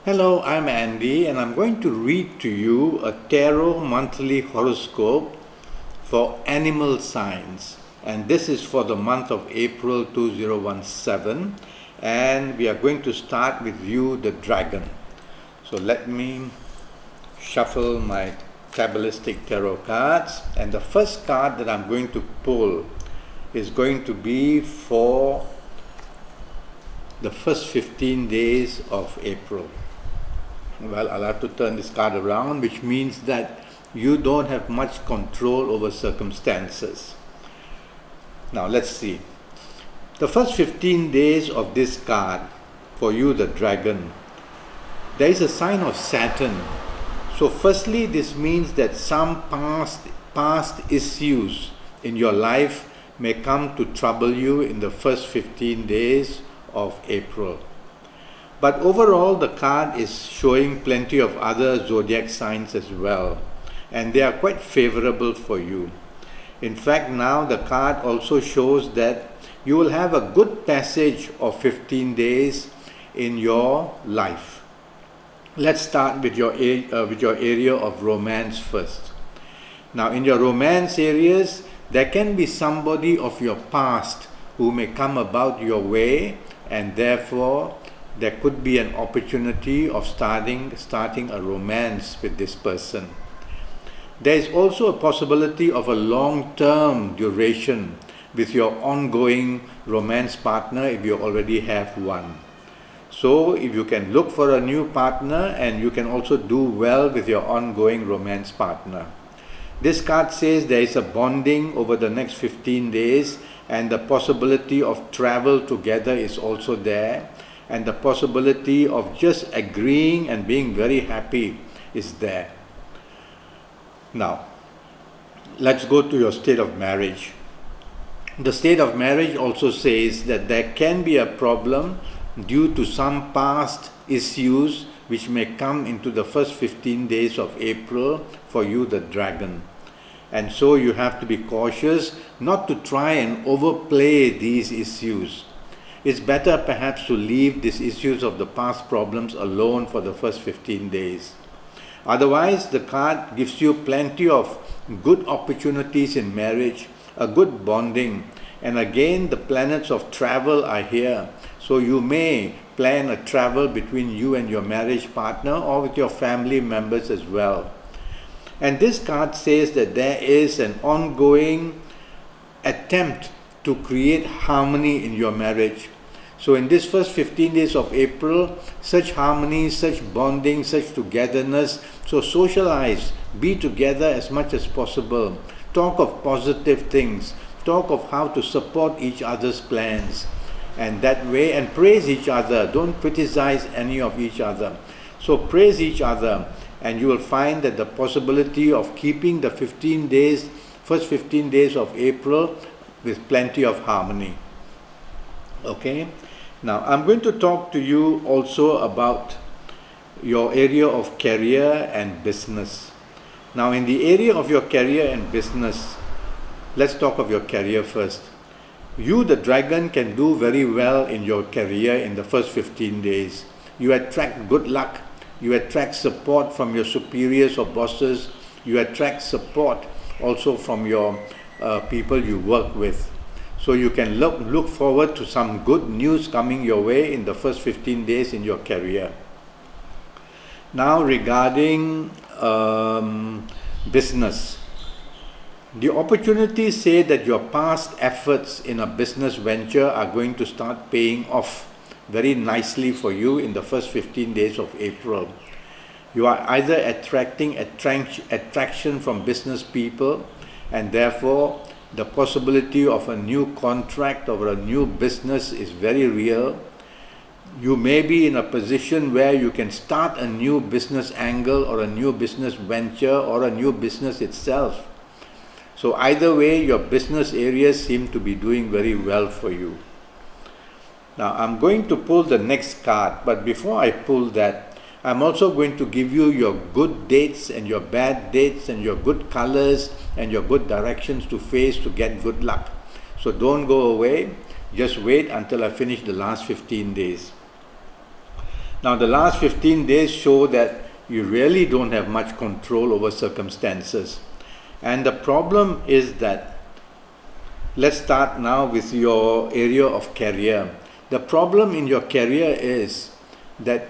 Hello, I'm Andy, and I'm going to read to you a tarot monthly horoscope for animal signs. And this is for the month of April 2017. And we are going to start with you, the dragon. So let me shuffle my Kabbalistic tarot cards. And the first card that I'm going to pull is going to be for the first 15 days of April. Well, I'll have to turn this card around, which means that you don't have much control over circumstances. Now, let's see. The first 15 days of this card, for you, the dragon, there is a sign of Saturn. So, firstly, this means that some past issues in your life may come to trouble you in the first 15 days of April. But overall, the card is showing plenty of other zodiac signs as well, and they are quite favorable for you. In fact, now the card also shows that you will have a good passage of 15 days in your life. Let's start with your area of romance first. Now, in your romance areas, there can be somebody of your past who may come about your way, and therefore there could be an opportunity of starting a romance with this person. There is also a possibility of a long-term duration with your ongoing romance partner if you already have one. So if you can look for a new partner, and you can also do well with your ongoing romance partner. This card says there is a bonding over the next 15 days, and the possibility of travel together is also there. And the possibility of just agreeing and being very happy is there. Now, let's go to your state of marriage. The state of marriage also says that there can be a problem due to some past issues which may come into the first 15 days of April for you, the dragon. And so you have to be cautious not to try and overplay these issues. It's better perhaps to leave these issues of the past problems alone for the first 15 days. Otherwise, the card gives you plenty of good opportunities in marriage, a good bonding, and again the planets of travel are here. So you may plan a travel between you and your marriage partner, or with your family members as well. And this card says that there is an ongoing attempt to create harmony in your marriage. So in this first 15 days of April, such harmony, such bonding, such togetherness, so socialize, be together as much as possible, talk of positive things, talk of how to support each other's plans, and that way, and praise each other, don't criticize any of each other. So praise each other, and you will find that the possibility of keeping the first 15 days of April with plenty of harmony. Okay, now I'm going to talk to you also about your area of career and business. Now, in the area of your career and business, let's talk of your career first. You, the dragon, can do very well in your career in the first 15 days. You attract good luck, you attract support from your superiors or bosses, you attract support also from your people you work with. So you can look forward to some good news coming your way in the first 15 days in your career. Now, regarding business, the opportunities say that your past efforts in a business venture are going to start paying off very nicely for you in the first 15 days of April. You are either attracting attraction from business people, and therefore the possibility of a new contract or a new business is very real. You may be in a position where you can start a new business angle or a new business venture or a new business itself. So either way, your business areas seem to be doing very well for you. Now I'm going to pull the next card, but before I pull that, I'm also going to give you your good dates and your bad dates and your good colors and your good directions to face to get good luck. So don't go away, just wait until I finish the last 15 days. Now, the last 15 days show that you really don't have much control over circumstances. And the problem is that, let's start now with your area of career. The problem in your career is that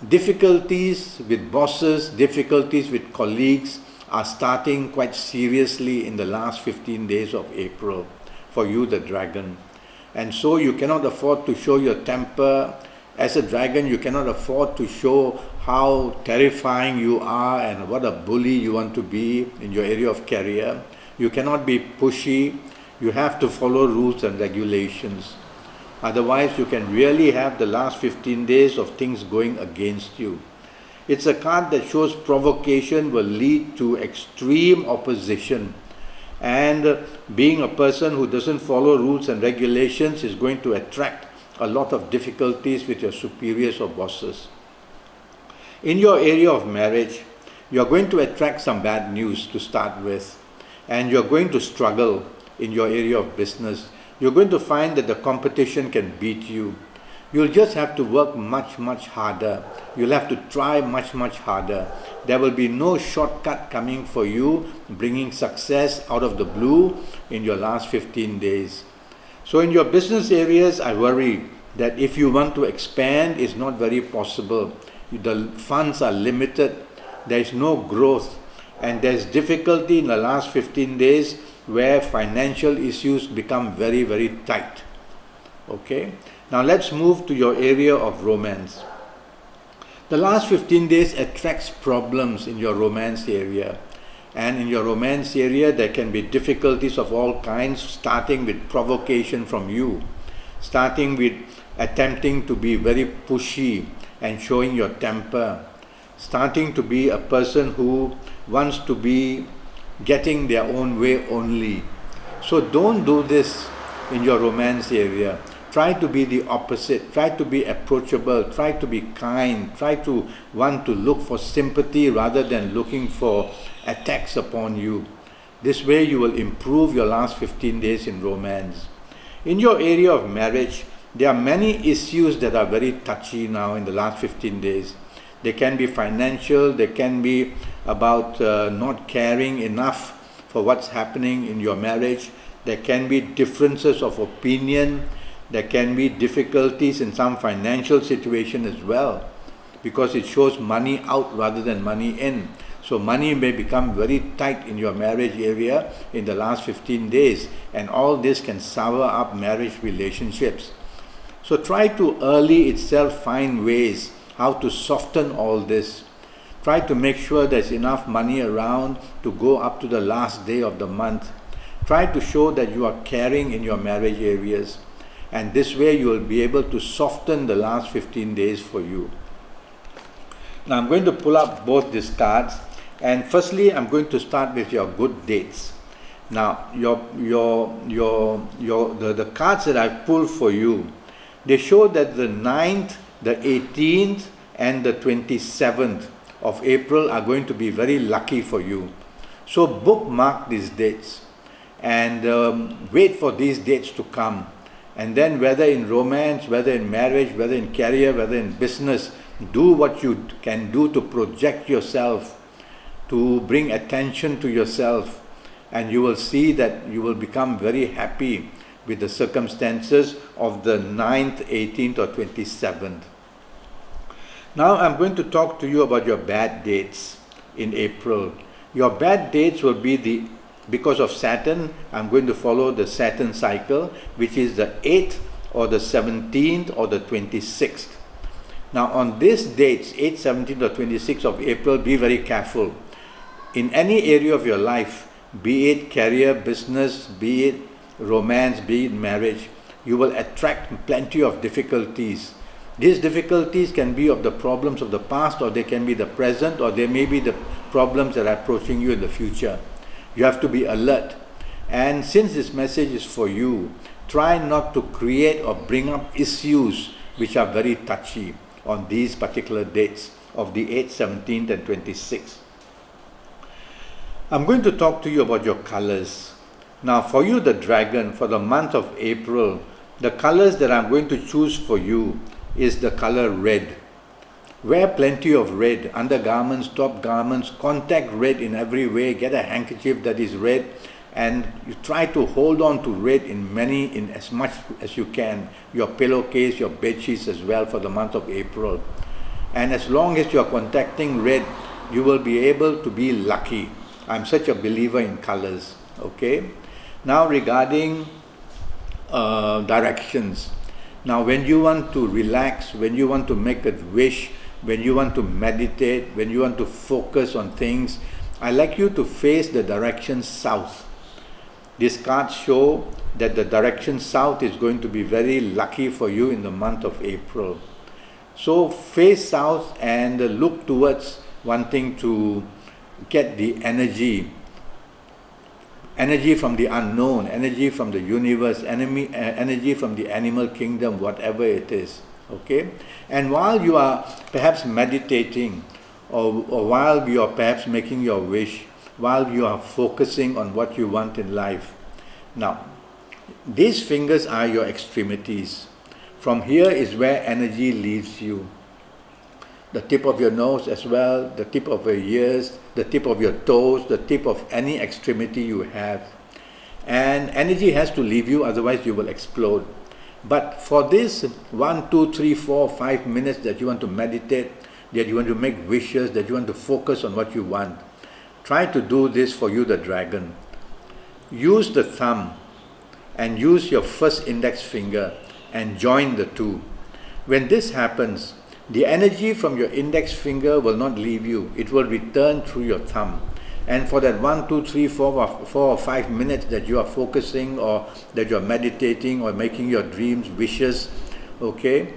difficulties with bosses, difficulties with colleagues are starting quite seriously in the last 15 days of April for you, the dragon. And so you cannot afford to show your temper. As a dragon, you cannot afford to show how terrifying you are and what a bully you want to be in your area of career. You cannot be pushy. You have to follow rules and regulations. Otherwise, you can really have the last 15 days of things going against you. It's a card that shows provocation will lead to extreme opposition. And being a person who doesn't follow rules and regulations is going to attract a lot of difficulties with your superiors or bosses. In your area of marriage, you're going to attract some bad news to start with, and you're going to struggle in your area of business. You're going to find that the competition can beat you. You'll just have to work much, much harder. You'll have to try much, much harder. There will be no shortcut coming for you, bringing success out of the blue in your last 15 days. So in your business areas, I worry that if you want to expand, it's not very possible. The funds are limited, there is no growth, and there's difficulty in the last 15 days where financial issues become very, very tight. Okay? Now let's move to your area of romance. The last 15 days attracts problems in your romance area. And in your romance area, there can be difficulties of all kinds, starting with provocation from you, starting with attempting to be very pushy and showing your temper, starting to be a person who wants to be getting their own way only. So don't do this in your romance area. Try to be the opposite. Try to be approachable. Try to be kind. Try to want to look for sympathy rather than looking for attacks upon you. This way you will improve your last 15 days in romance. In your area of marriage, there are many issues that are very touchy now in the last 15 days. They can be financial, they can be about not caring enough for what's happening in your marriage. There can be differences of opinion. There can be difficulties in some financial situation as well, because it shows money out rather than money in. So money may become very tight in your marriage area in the last 15 days, and all this can sour up marriage relationships. So try to early itself find ways how to soften all this. Try to make sure there's enough money around to go up to the last day of the month. Try to show that you are caring in your marriage areas, and this way you will be able to soften the last 15 days for you. Now I'm going to pull up both these cards, and firstly I'm going to start with your good dates. Now the cards that I've pulled for you, they show that the 9th, the 18th and the 27th of April are going to be very lucky for you. So bookmark these dates and wait for these dates to come. And then whether in romance, whether in marriage, whether in career, whether in business, do what you can do to project yourself, to bring attention to yourself, and you will see that you will become very happy with the circumstances of the 9th, 18th or 27th. Now I'm going to talk to you about your bad dates in April. Your bad dates will be because of Saturn. I'm going to follow the Saturn cycle, which is the 8th or the 17th or the 26th. Now on these dates, 8th, 17th or 26th of April, be very careful. In any area of your life, be it career, business, be it romance, be it marriage, you will attract plenty of difficulties. These difficulties can be of the problems of the past, or they can be the present, or they may be the problems that are approaching you in the future. You have to be alert. And since this message is for you, try not to create or bring up issues which are very touchy on these particular dates of the 8th, 17th and 26th. I'm going to talk to you about your colors. Now for you, the dragon, for the month of April, the colors that I'm going to choose for you is the color red. Wear plenty of red, undergarments, top garments, contact red in every way, get a handkerchief that is red, and you try to hold on to red in as much as you can, your pillowcase, your bed sheets as well for the month of April. And as long as you are contacting red, you will be able to be lucky. I'm such a believer in colors, okay? Now regarding directions. Now when you want to relax, when you want to make a wish, when you want to meditate, when you want to focus on things, I like you to face the direction south. These cards show that the direction south is going to be very lucky for you in the month of April. So face south and look towards wanting to get the energy from the unknown, energy from the universe, energy from the animal kingdom, whatever it is. Okay? And while you are perhaps meditating, or while you are perhaps making your wish, while you are focusing on what you want in life. Now, these fingers are your extremities. From here is where energy leaves you. The tip of your nose as well, the tip of your ears, the tip of your toes, the tip of any extremity you have. And energy has to leave you, otherwise you will explode. But for this 1, 2, 3, 4, 5 minutes that you want to meditate, that you want to make wishes, that you want to focus on what you want, try to do this for you, the dragon. Use the thumb and use your first index finger and join the two. When this happens, the energy from your index finger will not leave you. It will return through your thumb. And for that 1, 2, 3, 4 or 5 minutes that you are focusing, or that you are meditating or making your dreams, wishes, okay,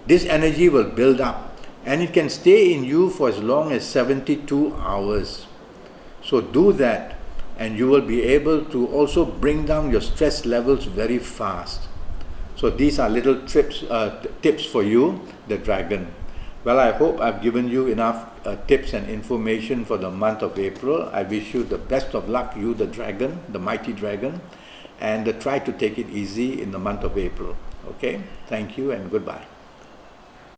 this energy will build up and it can stay in you for as long as 72 hours. So do that and you will be able to also bring down your stress levels very fast. So these are little tips for you, the dragon. Well, I hope I've given you enough tips and information for the month of April. I wish you the best of luck, you the dragon, the mighty dragon, and try to take it easy in the month of April. Okay? Thank you and goodbye.